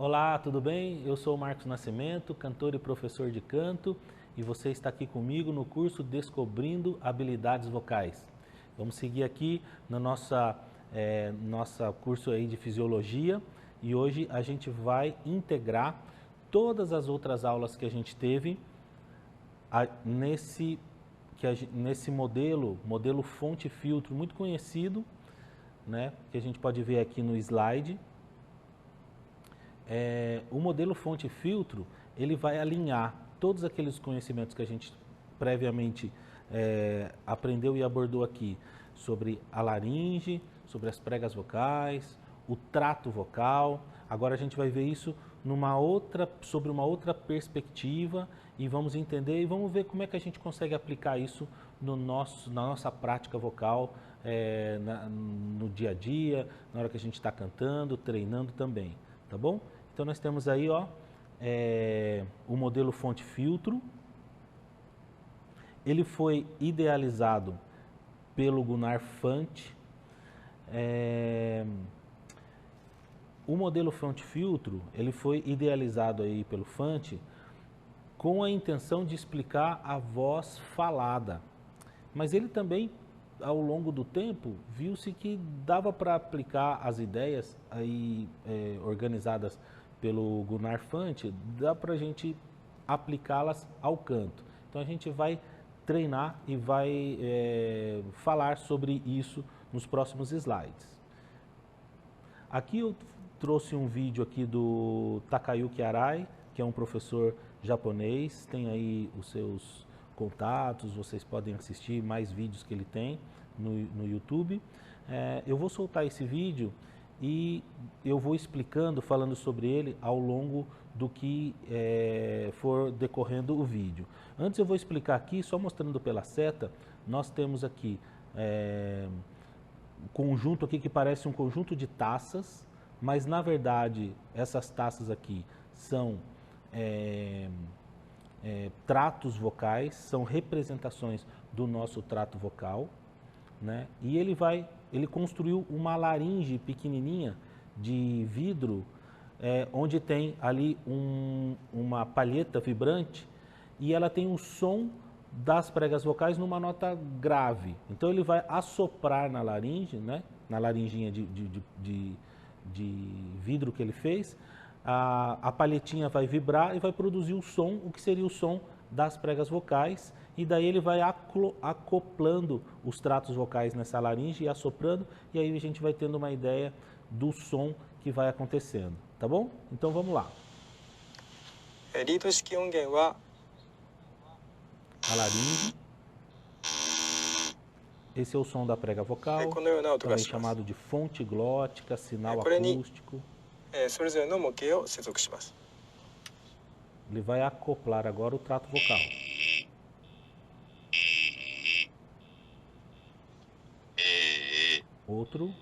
Olá, tudo bem? Eu sou o Marcos Nascimento, cantor e professor de canto, e você está aqui comigo no curso Descobrindo Habilidades Vocais. Vamos seguir aqui no nossa curso aí de Fisiologia, e hoje a gente vai integrar todas as outras aulas que a gente teve nesse modelo fonte-filtro muito conhecido, né, que a gente pode ver aqui no slide. O modelo fonte-filtro, ele vai alinhar todos aqueles conhecimentos que a gente previamente aprendeu e abordou aqui sobre a laringe, sobre as pregas vocais, o trato vocal. Agora a gente vai ver isso sobre uma outra perspectiva e vamos entender e vamos ver como é que a gente consegue aplicar isso na nossa prática vocal, no dia a dia, na hora que a gente está cantando, treinando também, tá bom? Então nós temos aí o modelo fonte-filtro. Ele foi idealizado pelo Gunnar Fante. O modelo fonte-filtro, ele foi idealizado aí pelo Fante com a intenção de explicar a voz falada. Mas ele também, ao longo do tempo, viu-se que dava para aplicar as ideias aí organizadas pelo Gunnar Fante, dá para a gente aplicá-las ao canto. Então a gente vai treinar e vai falar sobre isso nos próximos slides. Aqui eu trouxe um vídeo aqui do Takayuki Arai, que é um professor japonês, tem aí os seus contatos, vocês podem assistir mais vídeos que ele tem no YouTube. Eu vou soltar esse vídeo e eu vou explicando, falando sobre ele ao longo do que for decorrendo o vídeo. Antes eu vou explicar aqui, só mostrando pela seta, nós temos aqui um conjunto aqui que parece um conjunto de taças, mas na verdade essas taças aqui são tratos vocais, são representações do nosso trato vocal, né? E ele construiu uma laringe pequenininha de vidro, onde tem ali uma palheta vibrante e ela tem o som das pregas vocais numa nota grave. Então ele vai assoprar na laringe, né? Na laringinha de vidro que ele fez, a palhetinha vai vibrar e vai produzir o som, o que seria o som das pregas vocais, e daí ele vai acoplando os tratos vocais nessa laringe e assoprando, e aí a gente vai tendo uma ideia do som que vai acontecendo, tá bom? Então vamos lá. A laringe. Esse é o som da prega vocal, também chamado de fonte glótica, sinal acústico. Ele vai acoplar agora o trato vocal. Outro.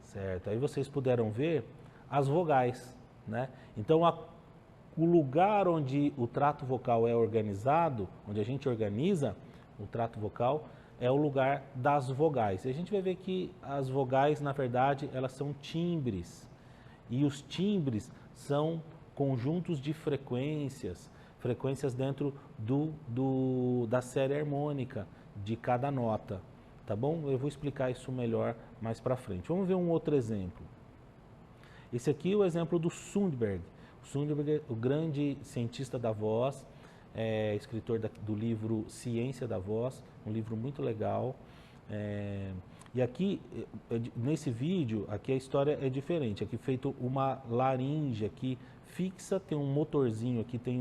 Certo, aí vocês puderam ver as vogais, né? Então o lugar onde o trato vocal é organizado, onde a gente organiza o trato vocal, é o lugar das vogais. E a gente vai ver que as vogais, na verdade, elas são timbres. E os timbres são conjuntos de frequências dentro da série harmônica de cada nota. Tá bom? Eu vou explicar isso melhor mais para frente. Vamos ver um outro exemplo. Esse aqui é o exemplo do Sundberg. O Sundberg, o grande cientista da voz, escritor do livro Ciência da Voz, um livro muito legal. E aqui, nesse vídeo, aqui a história é diferente. Aqui feito uma laringe aqui fixa, tem um motorzinho aqui, tem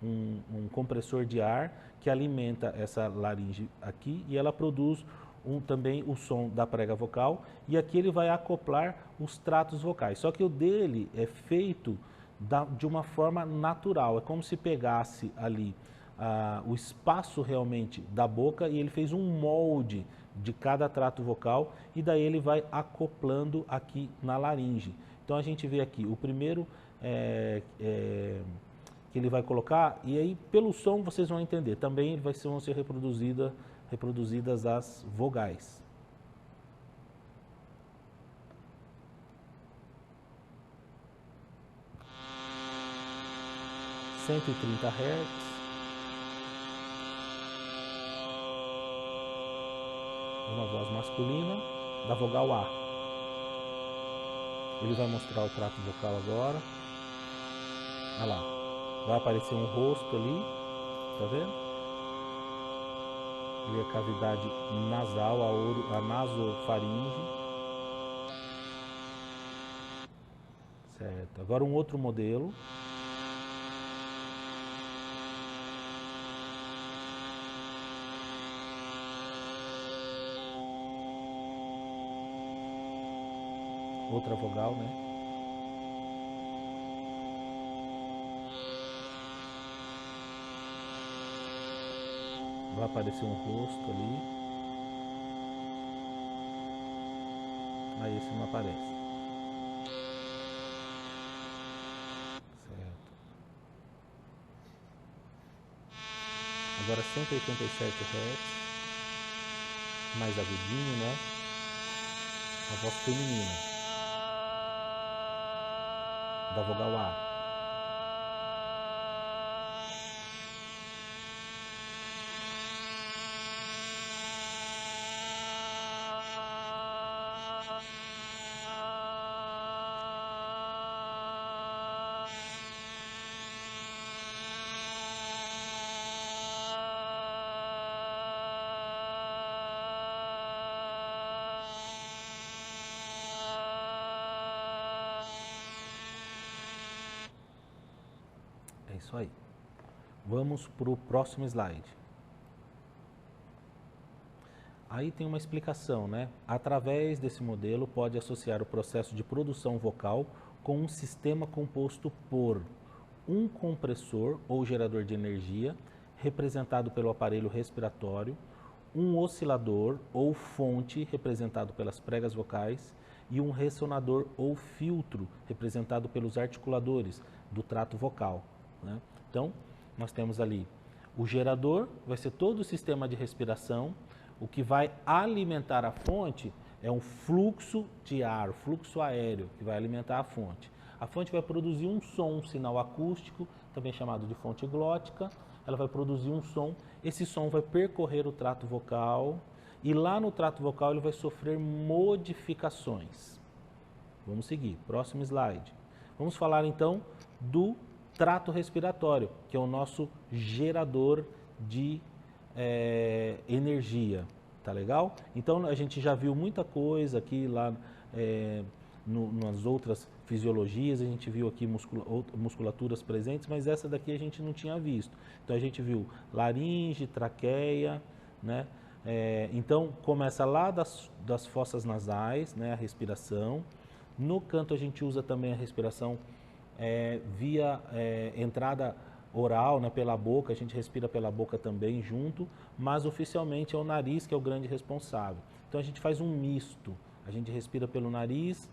um compressor de ar que alimenta essa laringe aqui e ela produz também o som da prega vocal, e aqui ele vai acoplar os tratos vocais. Só que o dele é feito de uma forma natural, é como se pegasse ali o espaço realmente da boca e ele fez um molde de cada trato vocal e daí ele vai acoplando aqui na laringe. Então a gente vê aqui o primeiro que ele vai colocar e aí pelo som vocês vão entender. Também vão ser reproduzidas as vogais. (130 Hz). Uma voz masculina da vogal A. Ele vai mostrar o trato vocal agora. Olha lá. Vai aparecer um rosto ali. Tá vendo? E a cavidade nasal, a nasofaringe. Certo. Agora um outro modelo. Outra vogal, né? Vai aparecer um rosto ali. Aí esse não aparece. Certo. Agora 187 Hz. Mais agudinho, né? A voz feminina. Da vogal A. É isso aí. Vamos para o próximo slide. Aí tem uma explicação, né? Através desse modelo, pode associar o processo de produção vocal com um sistema composto por um compressor ou gerador de energia, representado pelo aparelho respiratório, um oscilador ou fonte, representado pelas pregas vocais, e um ressonador ou filtro, representado pelos articuladores do trato vocal, né? Então, nós temos ali o gerador, vai ser todo o sistema de respiração. O que vai alimentar a fonte é um fluxo de ar, fluxo aéreo, que vai alimentar a fonte. A fonte vai produzir um som, um sinal acústico, também chamado de fonte glótica. Ela vai produzir um som, esse som vai percorrer o trato vocal e lá no trato vocal ele vai sofrer modificações. Vamos seguir, próximo slide. Vamos falar então do trato respiratório, que é o nosso gerador de energia, tá legal? Então a gente já viu muita coisa aqui lá nas outras fisiologias, a gente viu aqui musculaturas presentes, mas essa daqui a gente não tinha visto. Então a gente viu laringe, traqueia, né? Então começa lá das fossas nasais, né? A respiração. No canto a gente usa também a respiração via entrada oral, né, pela boca, a gente respira pela boca também junto, mas oficialmente é o nariz que é o grande responsável. Então a gente faz um misto, a gente respira pelo nariz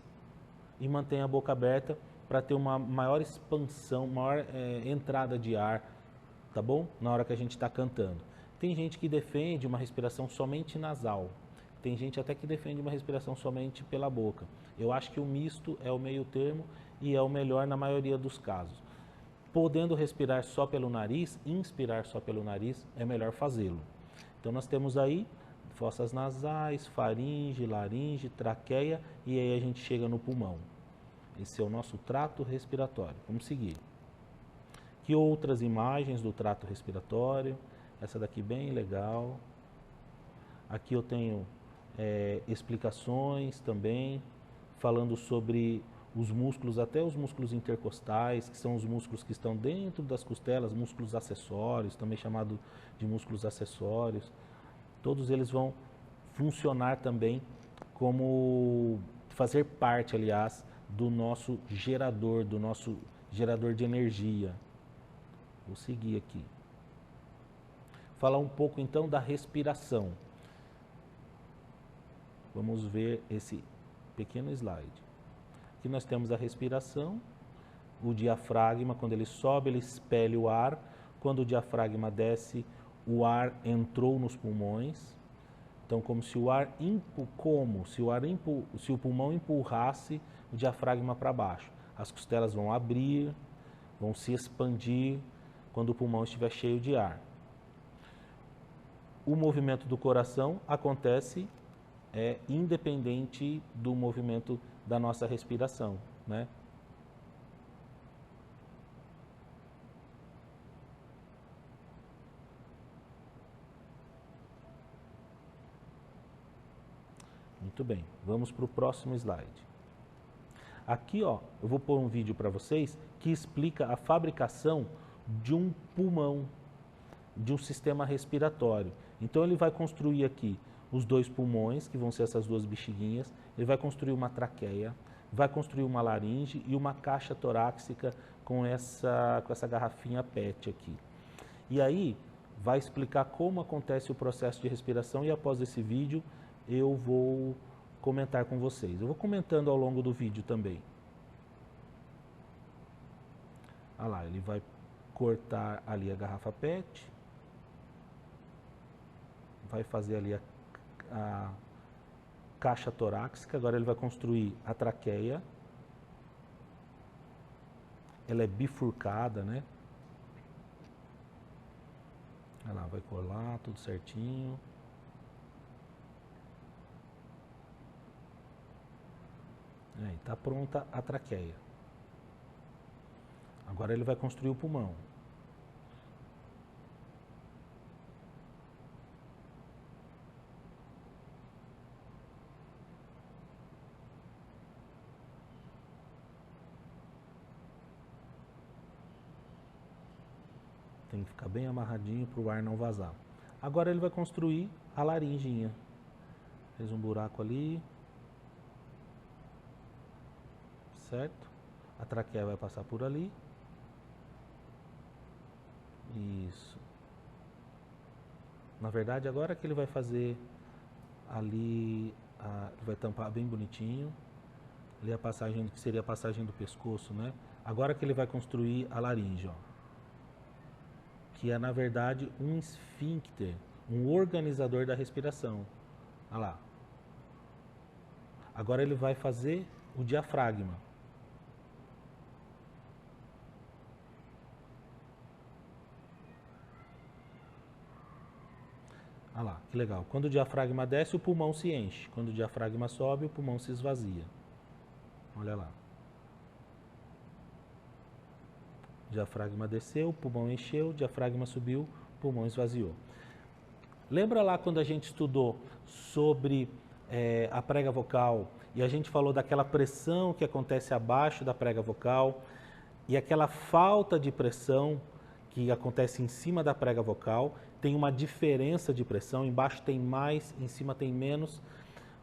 e mantém a boca aberta para ter uma maior expansão, maior entrada de ar, tá bom? Na hora que a gente está cantando. Tem gente que defende uma respiração somente nasal, tem gente até que defende uma respiração somente pela boca. Eu acho que o misto é o meio termo e é o melhor na maioria dos casos. Podendo respirar só pelo nariz, inspirar só pelo nariz, é melhor fazê-lo. Então nós temos aí fossas nasais, faringe, laringe, traqueia e aí a gente chega no pulmão. Esse é o nosso trato respiratório. Vamos seguir. Que outras imagens do trato respiratório? Essa daqui bem legal. Aqui eu tenho explicações também, falando sobre os músculos, até os músculos intercostais, que são os músculos que estão dentro das costelas, músculos acessórios, também chamado de músculos acessórios. Todos eles vão funcionar também como fazer parte, aliás, do nosso gerador de energia. Vou seguir aqui. falar um pouco então da respiração. Vamos ver esse pequeno slide. Aqui nós temos a respiração, o diafragma, quando ele sobe, ele expele o ar, quando o diafragma desce, o ar entrou nos pulmões. Então, se o pulmão empurrasse o diafragma para baixo, as costelas vão abrir, vão se expandir quando o pulmão estiver cheio de ar. O movimento do coração acontece independente do movimento da nossa respiração, né? Muito bem, vamos para o próximo slide. Aqui, ó, eu vou pôr um vídeo para vocês que explica a fabricação de um pulmão, de um sistema respiratório. Então ele vai construir aqui os 2 pulmões, que vão ser essas 2 bexiguinhas, ele vai construir uma traqueia, vai construir uma laringe e uma caixa torácica com essa garrafinha PET aqui. E aí vai explicar como acontece o processo de respiração e após esse vídeo eu vou comentar com vocês. Eu vou comentando ao longo do vídeo também. Olha lá, ele vai cortar ali a garrafa PET, vai fazer ali a caixa torácica, agora ele vai construir a traqueia. Ela é bifurcada, né? Olha lá, vai colar tudo certinho. Aí, tá pronta a traqueia. Agora ele vai construir o pulmão. Tem que ficar bem amarradinho para o ar não vazar. Agora ele vai construir a laringinha. Fez um buraco ali. Certo? A traqueia vai passar por ali. Isso. Na verdade, agora que ele vai fazer ali, ele vai tampar bem bonitinho. Ali a passagem, que seria a passagem do pescoço, né? Agora que ele vai construir a laringe, ó. Que é, na verdade, um esfíncter, um organizador da respiração. Olha lá. Agora ele vai fazer o diafragma. Olha lá, que legal. Quando o diafragma desce, o pulmão se enche. Quando o diafragma sobe, o pulmão se esvazia. Olha lá. O diafragma desceu, o pulmão encheu, o diafragma subiu, o pulmão esvaziou. Lembra lá quando a gente estudou sobre a prega vocal e a gente falou daquela pressão que acontece abaixo da prega vocal e aquela falta de pressão que acontece em cima da prega vocal? Tem uma diferença de pressão, embaixo tem mais, em cima tem menos.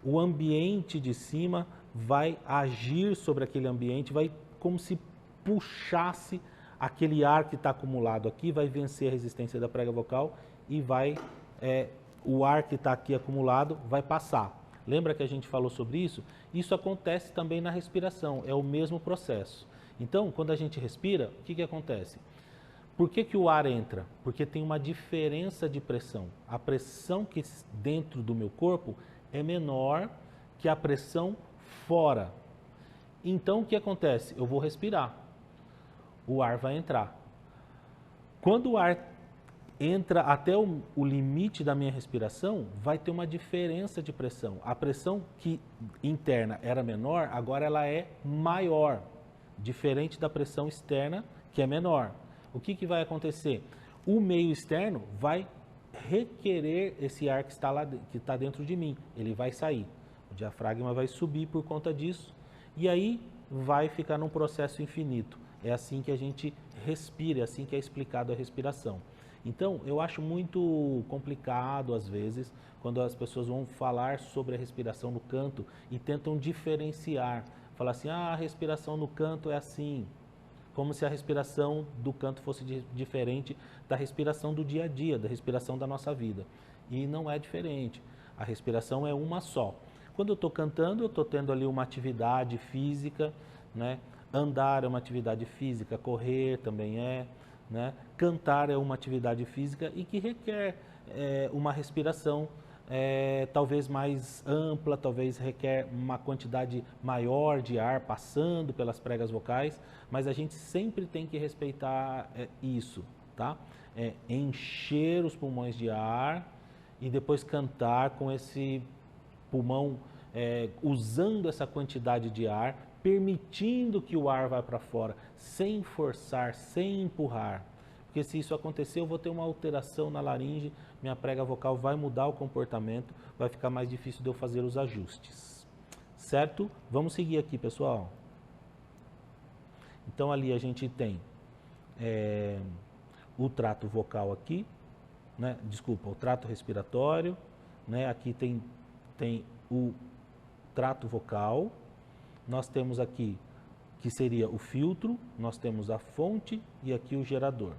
O ambiente de cima vai agir sobre aquele ambiente, vai como se puxasse aquele ar que está acumulado aqui, vai vencer a resistência da prega vocal e o ar que está aqui acumulado vai passar. Lembra que a gente falou sobre isso? Isso acontece também na respiração, é o mesmo processo. Então, quando a gente respira, o que acontece? Por que o ar entra? Porque tem uma diferença de pressão. A pressão que dentro do meu corpo é menor que a pressão fora. Então, o que acontece? Eu vou respirar. O ar vai entrar. Quando o ar entra até o limite da minha respiração, vai ter uma diferença de pressão. A pressão que interna era menor, agora ela é maior, diferente da pressão externa, que é menor. O que vai acontecer? O meio externo vai requerer esse ar que está dentro de mim. Ele vai sair. O diafragma vai subir por conta disso e aí vai ficar num processo infinito. É assim que a gente respira, é assim que é explicado a respiração. Então, eu acho muito complicado, às vezes, quando as pessoas vão falar sobre a respiração no canto e tentam diferenciar. Falar assim, a respiração no canto é assim. como se a respiração do canto fosse diferente da respiração do dia a dia, da respiração da nossa vida. E não é diferente. A respiração é uma só. Quando eu estou cantando, eu estou tendo ali uma atividade física, né? Andar é uma atividade física, correr também é, né? Cantar é uma atividade física e que requer uma respiração talvez mais ampla, talvez requer uma quantidade maior de ar passando pelas pregas vocais, mas a gente sempre tem que respeitar isso, tá? Encher os pulmões de ar e depois cantar com esse pulmão usando essa quantidade de ar, permitindo que o ar vá para fora, sem forçar, sem empurrar. Porque se isso acontecer, eu vou ter uma alteração na laringe, minha prega vocal vai mudar o comportamento, vai ficar mais difícil de eu fazer os ajustes. Certo? Vamos seguir aqui, pessoal. Então ali a gente tem o trato vocal aqui, né? Desculpa, o trato respiratório, né? Aqui tem o trato vocal, nós temos aqui que seria o filtro, nós temos a fonte e aqui o gerador,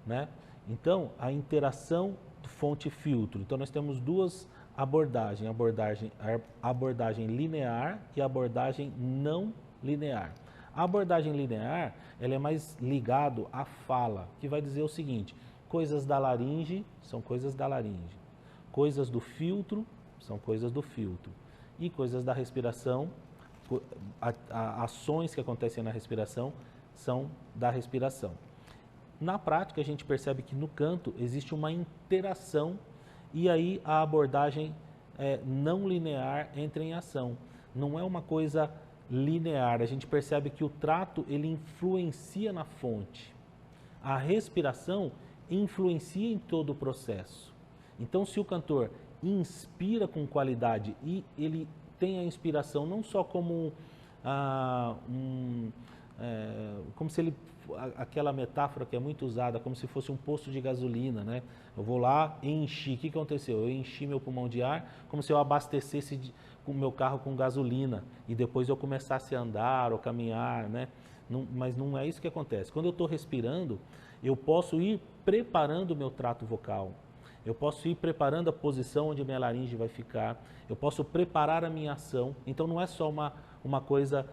né? Então, a interação fonte-filtro. Então, nós temos duas abordagens, abordagem linear e abordagem não linear. A abordagem linear, ela é mais ligado à fala, que vai dizer o seguinte: coisas da laringe são coisas da laringe, coisas do filtro são coisas do filtro e coisas da respiração, ações que acontecem na respiração são da respiração. Na prática, a gente percebe que no canto existe uma interação e aí a abordagem não linear entra em ação. Não é uma coisa linear, a gente percebe que o trato ele influencia na fonte. A respiração influencia em todo o processo. Então, se o cantor inspira com qualidade e ele tem a inspiração não só como como se ele, aquela metáfora que é muito usada, como se fosse um posto de gasolina, né? Eu vou lá e enchi. O que aconteceu? Eu enchi meu pulmão de ar como se eu abastecesse o meu carro com gasolina e depois eu começasse a andar ou caminhar, né? Mas não é isso que acontece. Quando eu estou respirando, eu posso ir preparando o meu trato vocal. Eu posso ir preparando a posição onde a minha laringe vai ficar. Eu posso preparar a minha ação. Então não é só uma coisa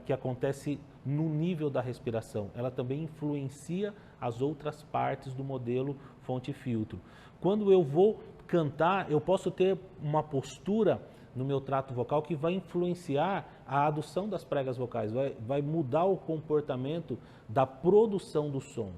que acontece no nível da respiração. Ela também influencia as outras partes do modelo fonte-filtro. Quando eu vou cantar, eu posso ter uma postura no meu trato vocal que vai influenciar a adução das pregas vocais, vai mudar o comportamento da produção do som.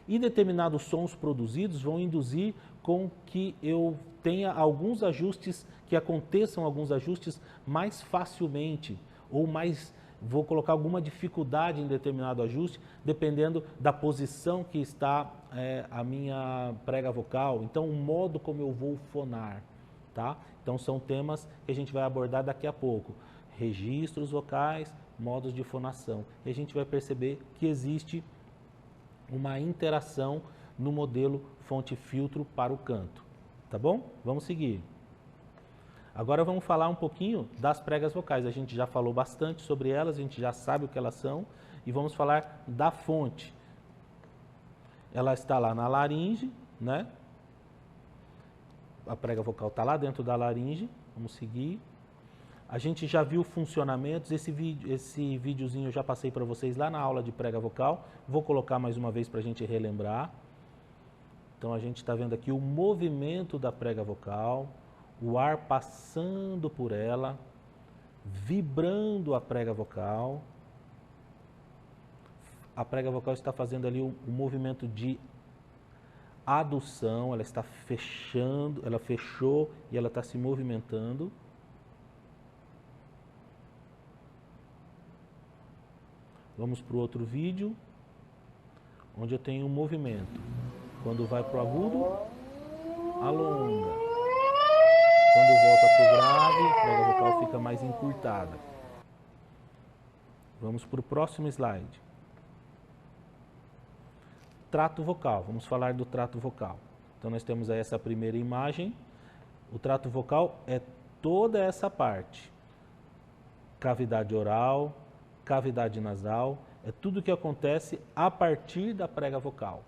E determinados sons produzidos vão induzir com que eu tenha alguns ajustes, que aconteçam alguns ajustes mais facilmente, ou mais, vou colocar alguma dificuldade em determinado ajuste, dependendo da posição que está a minha prega vocal, então o modo como eu vou fonar, tá? Então são temas que a gente vai abordar daqui a pouco, registros vocais, modos de fonação, e a gente vai perceber que existe uma interação no modelo fonte-filtro para o canto, tá bom? Vamos seguir. Agora vamos falar um pouquinho das pregas vocais. A gente já falou bastante sobre elas, a gente já sabe o que elas são e vamos falar da fonte. Ela está lá na laringe, né? A prega vocal está lá dentro da laringe. Vamos seguir. A gente já viu funcionamentos, esse videozinho eu já passei para vocês lá na aula de prega vocal. Vou colocar mais uma vez para a gente relembrar. Então a gente está vendo aqui o movimento da prega vocal, o ar passando por ela, vibrando a prega vocal. A prega vocal está fazendo ali um movimento de adução, ela está fechando, ela fechou e ela está se movimentando. Vamos para o outro vídeo, onde eu tenho um movimento. Quando vai para o agudo, alonga. Quando volta para o grave, a prega vocal fica mais encurtada. Vamos para o próximo slide. Trato vocal, vamos falar do trato vocal. Então nós temos aí essa primeira imagem. O trato vocal é toda essa parte. Cavidade oral, cavidade nasal é tudo que acontece a partir da prega vocal.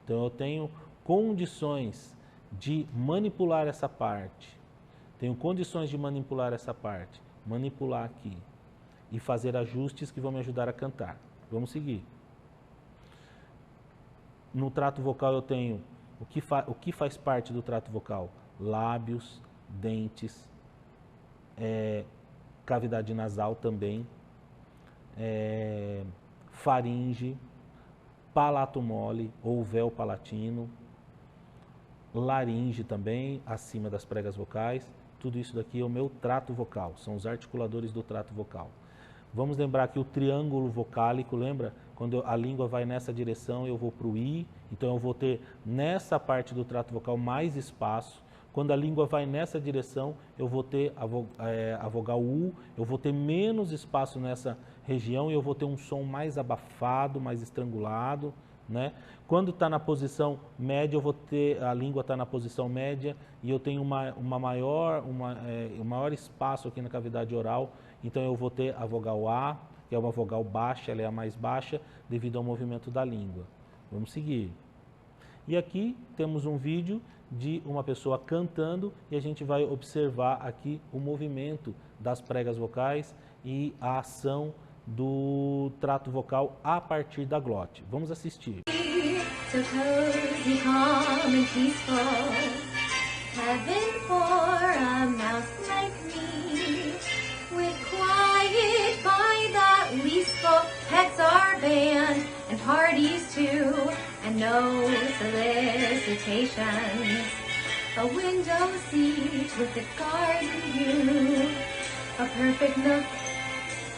Então eu tenho condições de manipular essa parte, manipular aqui e fazer ajustes que vão me ajudar a cantar. Vamos seguir. No trato vocal eu tenho o que faz parte do trato vocal? Lábios, dentes, cavidade nasal também, faringe, palato mole ou véu palatino, laringe também, acima das pregas vocais. Tudo isso daqui é o meu trato vocal, são os articuladores do trato vocal. Vamos lembrar que o triângulo vocálico, lembra? Quando a língua vai nessa direção, eu vou para o I, então eu vou ter nessa parte do trato vocal mais espaço. Quando a língua vai nessa direção, eu vou ter a vogal U, eu vou ter menos espaço nessa região e eu vou ter um som mais abafado, mais estrangulado, né? Quando está na posição média, eu vou ter, a língua está na posição média e eu tenho um maior espaço aqui na cavidade oral, então eu vou ter a vogal A, que é uma vogal baixa, ela é a mais baixa devido ao movimento da língua. Vamos seguir. E aqui temos um vídeo de uma pessoa cantando e a gente vai observar aqui o movimento das pregas vocais e a ação do trato vocal a partir da glote. Vamos assistir. So cozy, calm and peaceful, heaven for a mouse like me, with quiet by that leaseful, pets are banned, and parties too, and no solicitations, a window seat with a garden view, a perfect nook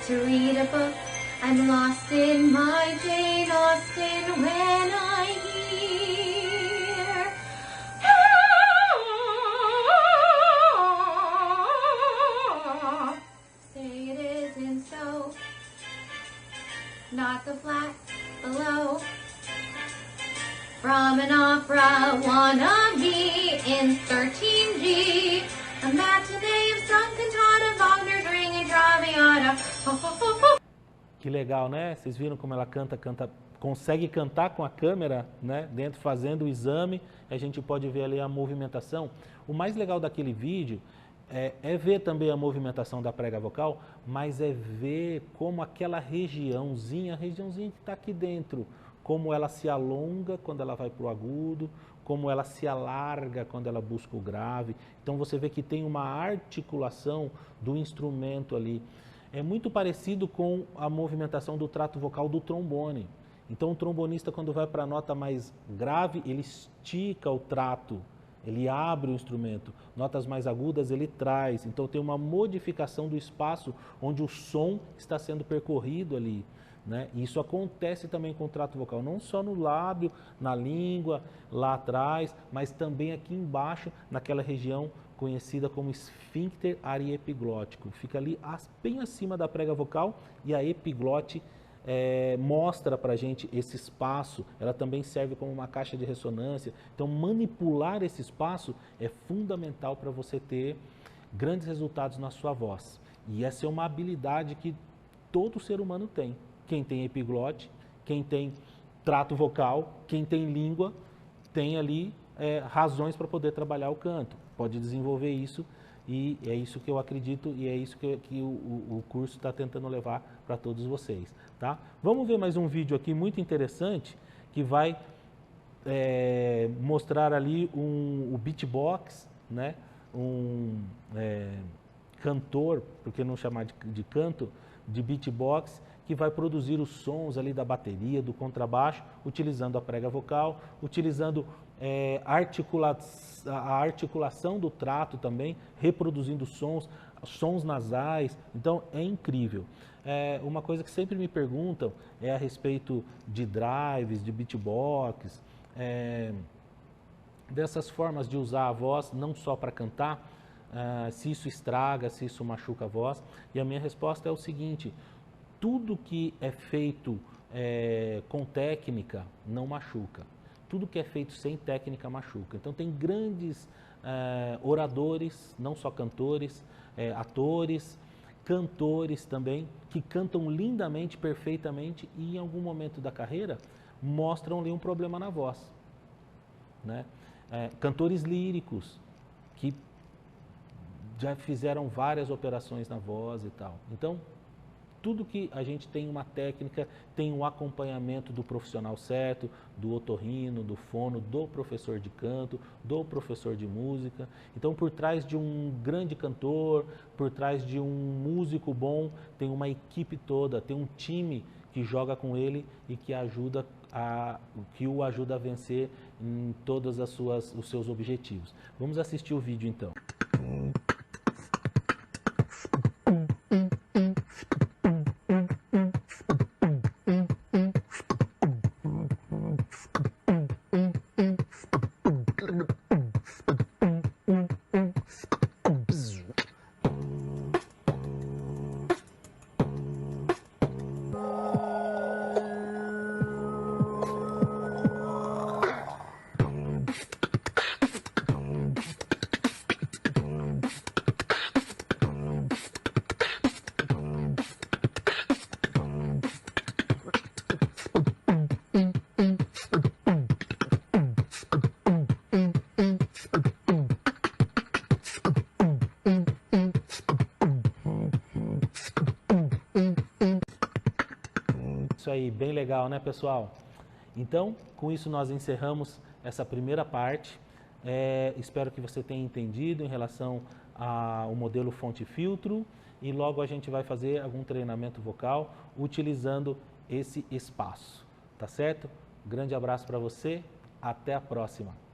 to read a book. I'm lost in my Jane Austen when I hear. Say it isn't so. Not the flat below. From an opera wannabe in 13G. A matinee of some cantata, Wagner's Ringing Traviata. Ho, ho, ho, ho. Que legal, né? Vocês viram como ela consegue cantar com a câmera, né? Dentro, fazendo o exame, a gente pode ver ali a movimentação. O mais legal daquele vídeo é ver também a movimentação da prega vocal, mas é ver como aquela regiãozinha que está aqui dentro, como ela se alonga quando ela vai para o agudo, como ela se alarga quando ela busca o grave. Então você vê que tem uma articulação do instrumento ali. É muito parecido com a movimentação do trato vocal do trombone. Então o trombonista, quando vai para a nota mais grave, ele estica o trato, ele abre o instrumento. Notas mais agudas ele traz. Então tem uma modificação do espaço onde o som está sendo percorrido ali, né? E isso acontece também com o trato vocal, não só no lábio, na língua, lá atrás, mas também aqui embaixo, naquela região conhecida como esfíncter ariepiglótico. Fica ali bem acima da prega vocal e a epiglote mostra para a gente esse espaço. Ela também serve como uma caixa de ressonância. Então manipular esse espaço é fundamental para você ter grandes resultados na sua voz. E essa é uma habilidade que todo ser humano tem. Quem tem epiglote, quem tem trato vocal, quem tem língua, tem ali razões para poder trabalhar o canto. Pode desenvolver isso e é isso que eu acredito e é isso que o curso está tentando levar para todos vocês. Tá? Vamos ver mais um vídeo aqui muito interessante que vai mostrar ali o beatbox, né? Cantor, por que não chamar de canto, de beatbox, que vai produzir os sons ali da bateria, do contrabaixo, utilizando a prega vocal, utilizando a articulação do trato também, reproduzindo sons nasais. Então é incrível. Uma coisa que sempre me perguntam é a respeito de drives, de beatbox, dessas formas de usar a voz, não só para cantar, se isso estraga, se isso machuca a voz. E a minha resposta é o seguinte: tudo que é feito com técnica não machuca. Tudo que é feito sem técnica machuca. Então tem grandes oradores, não só cantores, atores, cantores também, que cantam lindamente, perfeitamente, e em algum momento da carreira mostram ali um problema na voz, né? Cantores líricos, que já fizeram várias operações na voz e tal. Então, tudo que a gente tem uma técnica, tem um acompanhamento do profissional certo, do otorrino, do fono, do professor de canto, do professor de música. Então, por trás de um grande cantor, por trás de um músico bom, tem uma equipe toda, tem um time que joga com ele e que o ajuda a vencer em todos os seus objetivos. Vamos assistir o vídeo então. Isso aí, bem legal, né, pessoal? Então, com isso nós encerramos essa primeira parte. Espero que você tenha entendido em relação ao modelo fonte-filtro e logo a gente vai fazer algum treinamento vocal utilizando esse espaço, tá certo? Grande abraço para você, até a próxima!